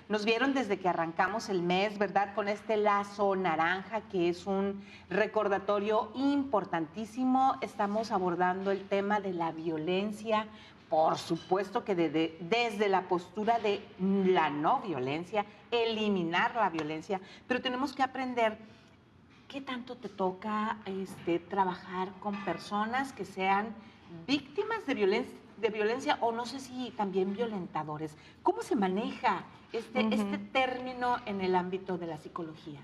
nos vieron desde que arrancamos el mes, ¿verdad? Con este lazo naranja, que es un recordatorio importantísimo. Estamos abordando el tema de la violencia, por supuesto que desde la postura de la no violencia, eliminar la violencia, pero tenemos que aprender qué tanto te toca trabajar con personas que sean víctimas de violencia o no sé si también violentadores. ¿Cómo se maneja este término en el ámbito de la psicología?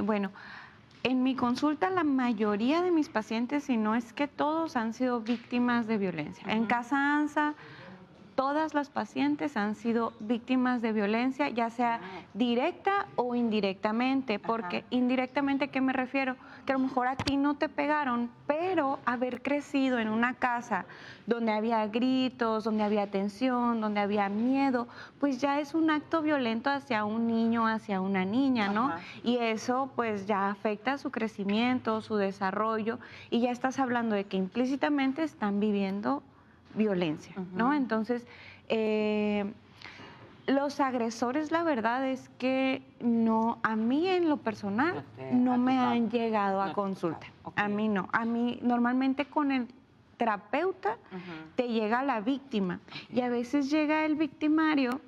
Bueno, en mi consulta la mayoría de mis pacientes, si no es que todos, han sido víctimas de violencia. En Casa ANSA, todas las pacientes han sido víctimas de violencia, ya sea directa o indirectamente, porque indirectamente, ¿a qué me refiero? Que a lo mejor a ti no te pegaron, pero haber crecido en una casa donde había gritos, donde había tensión, donde había miedo, pues ya es un acto violento hacia un niño, hacia una niña, ¿no? Y eso pues ya afecta su crecimiento, su desarrollo, y ya estás hablando de que implícitamente están viviendo violencia, ¿no? Entonces, los agresores, la verdad es que no, a mí en lo personal, no me han llegado a consulta. A mí no. A mí normalmente con el terapeuta te llega la víctima y a veces llega el victimario,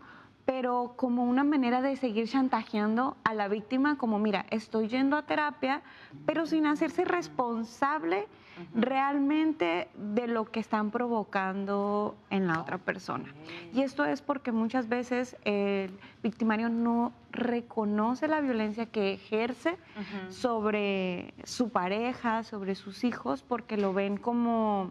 pero como una manera de seguir chantajeando a la víctima, como mira, estoy yendo a terapia, pero sin hacerse responsable realmente de lo que están provocando en la otra persona. Y esto es porque muchas veces el victimario no reconoce la violencia que ejerce sobre su pareja, sobre sus hijos, porque lo ven como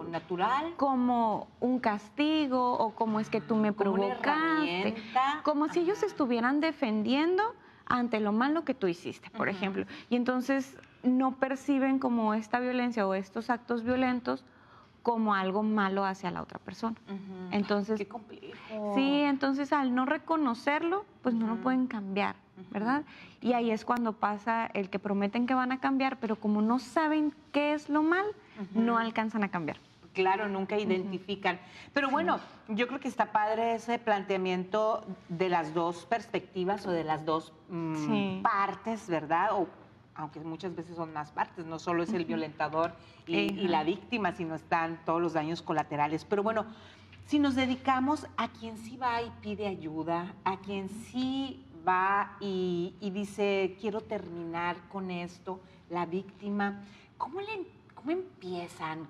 natural, como un castigo, o como es que tú me como provocaste, como si ellos estuvieran defendiendo ante lo malo que tú hiciste, por ejemplo. Y entonces no perciben como esta violencia o estos actos violentos como algo malo hacia la otra persona. Entonces, qué complejo. Sí, entonces al no reconocerlo, pues no lo pueden cambiar, ¿verdad? Y ahí es cuando pasa el que prometen que van a cambiar, pero como no saben qué es lo mal, no alcanzan a cambiar. Claro, nunca identifican. Pero bueno, yo creo que está padre ese planteamiento de las dos perspectivas o de las dos partes, ¿verdad? O, aunque muchas veces son más partes, no solo es el violentador y la víctima, sino están todos los daños colaterales. Pero bueno, si nos dedicamos a quien sí va y pide ayuda, a quien sí va y dice, quiero terminar con esto, la víctima, ¿cómo empiezan?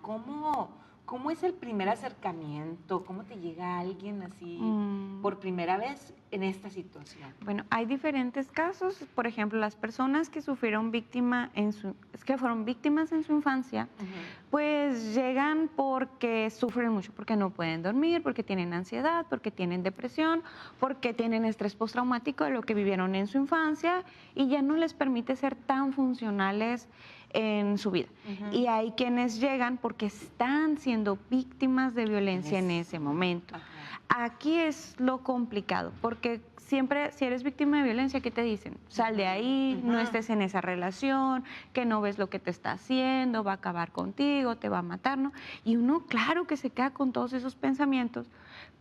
¿Cómo es el primer acercamiento? ¿Cómo te llega alguien así por primera vez en esta situación? Bueno, hay diferentes casos. Por ejemplo, las personas que fueron víctimas en su infancia, pues llegan porque sufren mucho, porque no pueden dormir, porque tienen ansiedad, porque tienen depresión, porque tienen estrés postraumático de lo que vivieron en su infancia y ya no les permite ser tan funcionales en su vida. Y hay quienes llegan porque están siendo víctimas de violencia en ese momento. Aquí es lo complicado, porque siempre, si eres víctima de violencia, ¿qué te dicen? Sal de ahí, no estés en esa relación, que no ves lo que te está haciendo, va a acabar contigo, te va a matar, ¿no? Y uno, claro que se queda con todos esos pensamientos,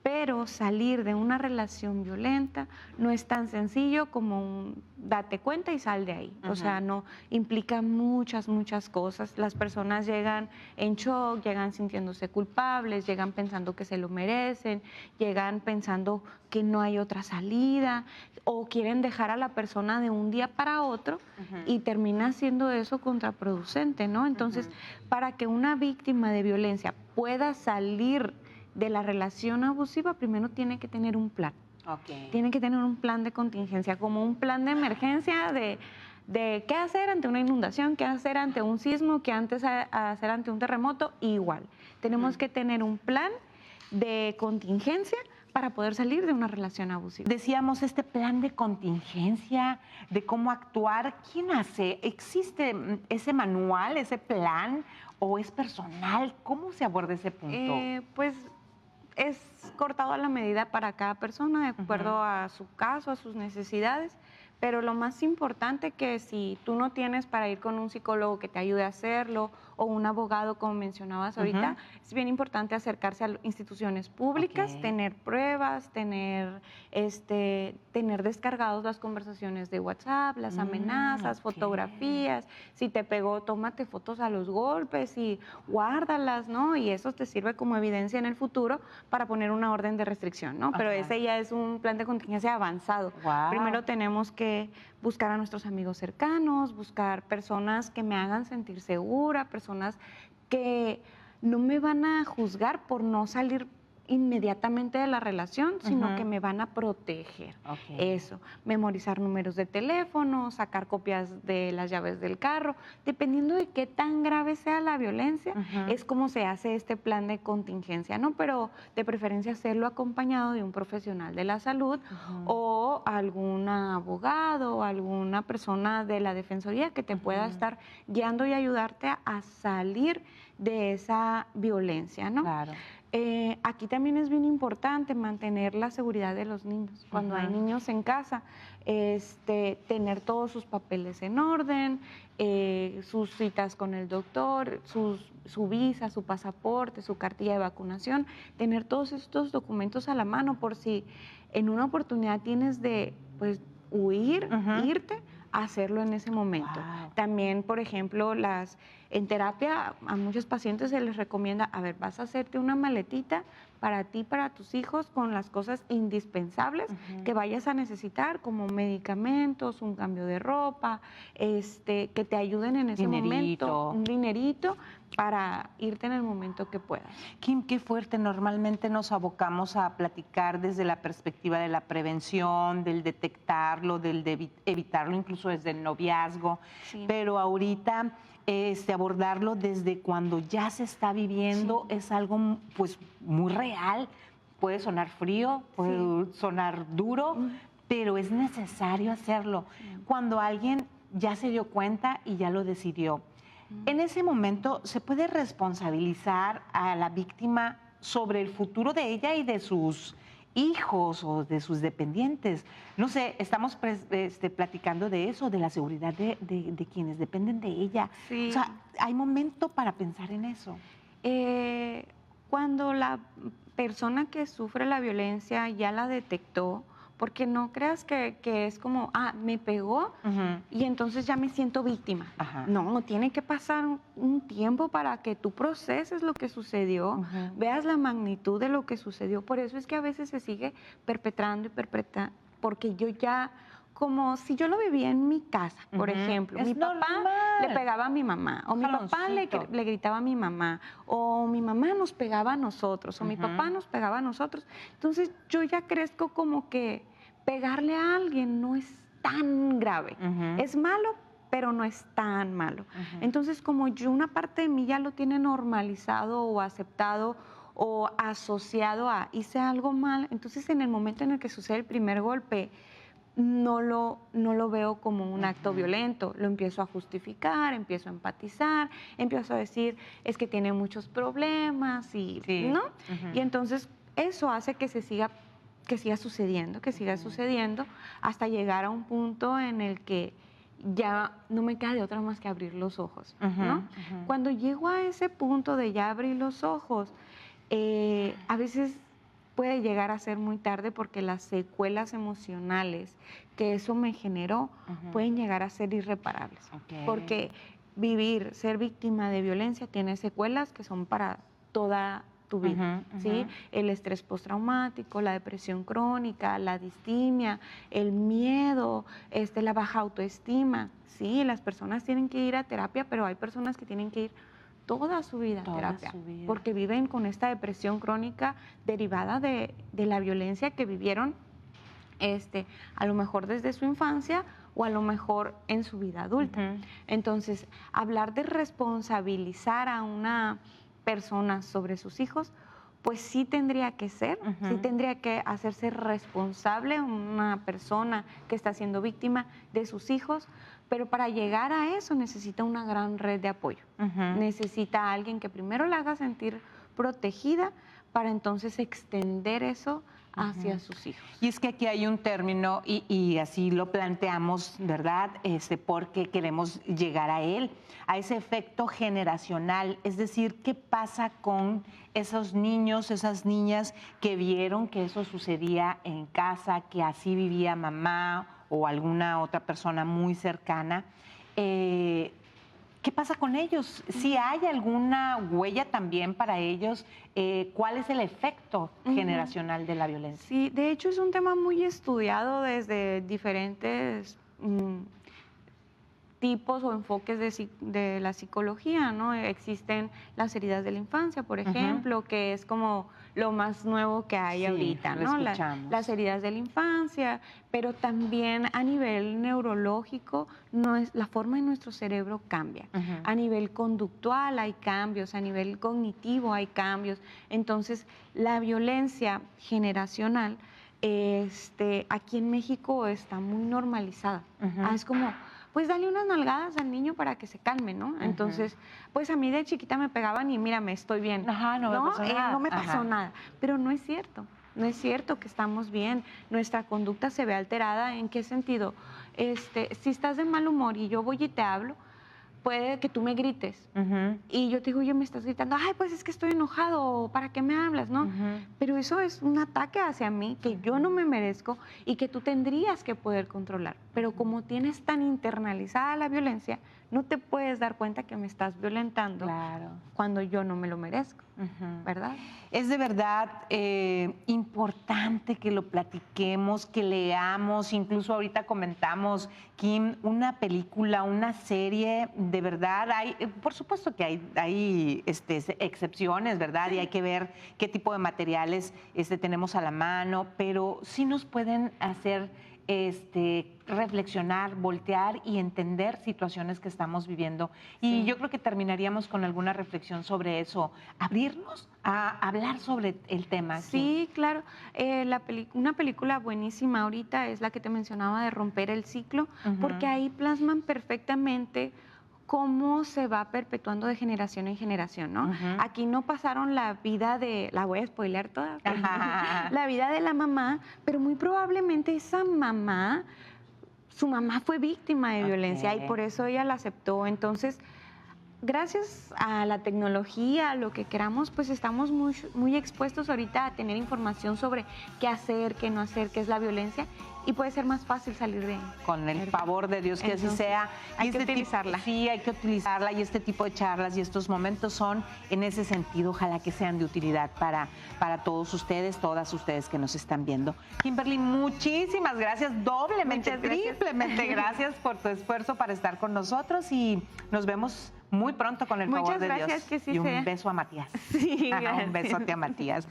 pero salir de una relación violenta no es tan sencillo como date cuenta y sal de ahí. O sea, no, implica muchas cosas. Las personas llegan en shock, llegan sintiéndose culpables, llegan pensando que se lo merecen, llegan pensando que no hay otra salida o quieren dejar a la persona de un día para otro y termina siendo eso contraproducente, ¿no? Entonces, para que una víctima de violencia pueda salir de la relación abusiva, primero tiene que tener un plan. Tiene que tener un plan de contingencia, como un plan de emergencia de qué hacer ante una inundación, qué hacer ante un sismo, qué hacer ante un terremoto, igual. Tenemos que tener un plan de contingencia para poder salir de una relación abusiva. Decíamos, este plan de contingencia, de cómo actuar, ¿quién hace? ¿Existe ese manual, ese plan, o es personal? ¿Cómo se aborda ese punto? Pues es cortado a la medida para cada persona, de acuerdo a su caso, a sus necesidades, pero lo más importante que si tú no tienes para ir con un psicólogo que te ayude a hacerlo o un abogado, como mencionabas ahorita, es bien importante acercarse a instituciones públicas, tener pruebas, tener descargados las conversaciones de WhatsApp, las amenazas, fotografías. Si te pegó, tómate fotos a los golpes y guárdalas, ¿no? Y eso te sirve como evidencia en el futuro para poner una orden de restricción, ¿no? Pero ese ya es un plan de contingencia avanzado. Primero tenemos que buscar a nuestros amigos cercanos, buscar personas que me hagan sentir segura, personas que no me van a juzgar por no salir inmediatamente de la relación, sino que me van a proteger. Eso, memorizar números de teléfono, sacar copias de las llaves del carro, dependiendo de qué tan grave sea la violencia, es como se hace este plan de contingencia, ¿no? Pero de preferencia hacerlo acompañado de un profesional de la salud o algún abogado o alguna persona de la defensoría que te pueda estar guiando y ayudarte a salir de esa violencia, ¿no? Claro. Aquí también es bien importante mantener la seguridad de los niños. Cuando hay niños en casa, tener todos sus papeles en orden, sus citas con el doctor, su visa, su pasaporte, su cartilla de vacunación, tener todos estos documentos a la mano por si en una oportunidad tienes de huir, irte, hacerlo en ese momento. También, por ejemplo, en terapia a muchos pacientes se les recomienda, a ver, vas a hacerte una maletita para ti, para tus hijos, con las cosas indispensables que vayas a necesitar, como medicamentos, un cambio de ropa, que te ayuden en ese momento, un dinerito para irte en el momento que puedas. Kim, qué fuerte. Normalmente nos abocamos a platicar desde la perspectiva de la prevención, del detectarlo, del de evitarlo, incluso desde el noviazgo, pero ahorita abordarlo desde cuando ya se está viviendo es algo pues muy real. Puede sonar frío, puede sonar duro, pero es necesario hacerlo. Cuando alguien ya se dio cuenta y ya lo decidió. En ese momento, ¿se puede responsabilizar a la víctima sobre el futuro de ella y de sus hijos o de sus dependientes? No sé, estamos platicando de eso, de la seguridad de quienes dependen de ella. O sea, ¿hay momento para pensar en eso? Cuando la persona que sufre la violencia ya la detectó, porque no creas que es como, me pegó y entonces ya me siento víctima. No, tiene que pasar un tiempo para que tú proceses lo que sucedió, veas la magnitud de lo que sucedió. Por eso es que a veces se sigue perpetrando y perpetrando, porque yo ya, como si yo lo vivía en mi casa, por ejemplo. Mi papá le pegaba a mi mamá, o mi papá le gritaba a mi mamá, o mi mamá nos pegaba a nosotros, o mi papá nos pegaba a nosotros. Entonces yo ya crezco como que pegarle a alguien no es tan grave. Es malo, pero no es tan malo. Entonces, como una parte de mí ya lo tiene normalizado o aceptado o asociado a hice algo mal, entonces en el momento en el que sucede el primer golpe, no lo veo como un acto violento, lo empiezo a justificar, empiezo a empatizar, empiezo a decir, es que tiene muchos problemas, ¿no? Y entonces eso hace que siga sucediendo hasta llegar a un punto en el que ya no me queda de otra más que abrir los ojos, ¿no? Cuando llego a ese punto de ya abrir los ojos, a veces puede llegar a ser muy tarde porque las secuelas emocionales que eso me generó pueden llegar a ser irreparables. Porque ser víctima de violencia tiene secuelas que son para toda tu vida, ¿sí? El estrés postraumático, la depresión crónica, la distimia, el miedo, la baja autoestima, ¿sí? Las personas tienen que ir a terapia, pero hay personas que tienen que ir toda su vida a terapia, porque viven con esta depresión crónica derivada de la violencia que vivieron, a lo mejor desde su infancia o a lo mejor en su vida adulta. Entonces, hablar de responsabilizar a una persona sobre sus hijos, pues sí tendría que ser, sí tendría que hacerse responsable una persona que está siendo víctima de sus hijos, pero para llegar a eso necesita una gran red de apoyo. Necesita a alguien que primero la haga sentir protegida para entonces extender eso hacia sus hijos. Y es que aquí hay un término, y así lo planteamos, ¿verdad? Porque queremos llegar a él, a ese efecto generacional. Es decir, ¿qué pasa con esos niños, esas niñas que vieron que eso sucedía en casa, que así vivía mamá o alguna otra persona muy cercana? ¿Qué pasa con ellos? Si hay alguna huella también para ellos, ¿cuál es el efecto generacional de la violencia? Sí, de hecho es un tema muy estudiado desde diferentes tipos o enfoques de la psicología, ¿no? Existen las heridas de la infancia, por ejemplo, que es como lo más nuevo que hay ahorita, ¿no? Las heridas de la infancia, pero también a nivel neurológico, la forma de nuestro cerebro cambia. A nivel conductual hay cambios, a nivel cognitivo hay cambios. Entonces, la violencia generacional aquí en México está muy normalizada. Es como, pues dale unas nalgadas al niño para que se calme, ¿no? Entonces, pues a mí de chiquita me pegaban y mira, me estoy bien. No me pasó nada. Pero no es cierto. No es cierto que estamos bien. Nuestra conducta se ve alterada. ¿En qué sentido? Si estás de mal humor y yo voy y te hablo, puede que tú me grites y yo te digo, oye, me estás gritando, ay, pues es que estoy enojado, ¿para qué me hablas? ¿No? Pero eso es un ataque hacia mí que yo no me merezco y que tú tendrías que poder controlar. Pero como tienes tan internalizada la violencia, no te puedes dar cuenta que me estás violentando cuando yo no me lo merezco, ¿verdad? Es de verdad importante que lo platiquemos, que leamos, incluso ahorita comentamos, Kim, una película, una serie, de verdad, por supuesto que hay excepciones, ¿verdad? Y hay que ver qué tipo de materiales tenemos a la mano, pero sí nos pueden hacer reflexionar, voltear y entender situaciones que estamos viviendo. Y yo creo que terminaríamos con alguna reflexión sobre eso, abrirnos a hablar sobre el tema. Sí, claro. Una película buenísima ahorita es la que te mencionaba de Romper el Ciclo, porque ahí plasman perfectamente cómo se va perpetuando de generación en generación, ¿no? Aquí no pasaron la vida la voy a spoilear toda, la vida de la mamá, pero muy probablemente su mamá fue víctima de violencia y por eso ella la aceptó. Entonces, gracias a la tecnología, a lo que queramos, pues estamos muy expuestos ahorita a tener información sobre qué hacer, qué no hacer, qué es la violencia, y puede ser más fácil salir de ahí. Con el favor de Dios, que así sea. Hay que utilizarla. Sí, hay que utilizarla, y este tipo de charlas y estos momentos son en ese sentido, ojalá que sean de utilidad para todos ustedes, todas ustedes que nos están viendo. Kimberly, muchísimas gracias, doblemente, triplemente gracias por tu esfuerzo para estar con nosotros, y nos vemos muy pronto con el favor de Dios. Muchas gracias, que sí y un sea. beso a Matías. Sí, gracias. Un besote a Matías.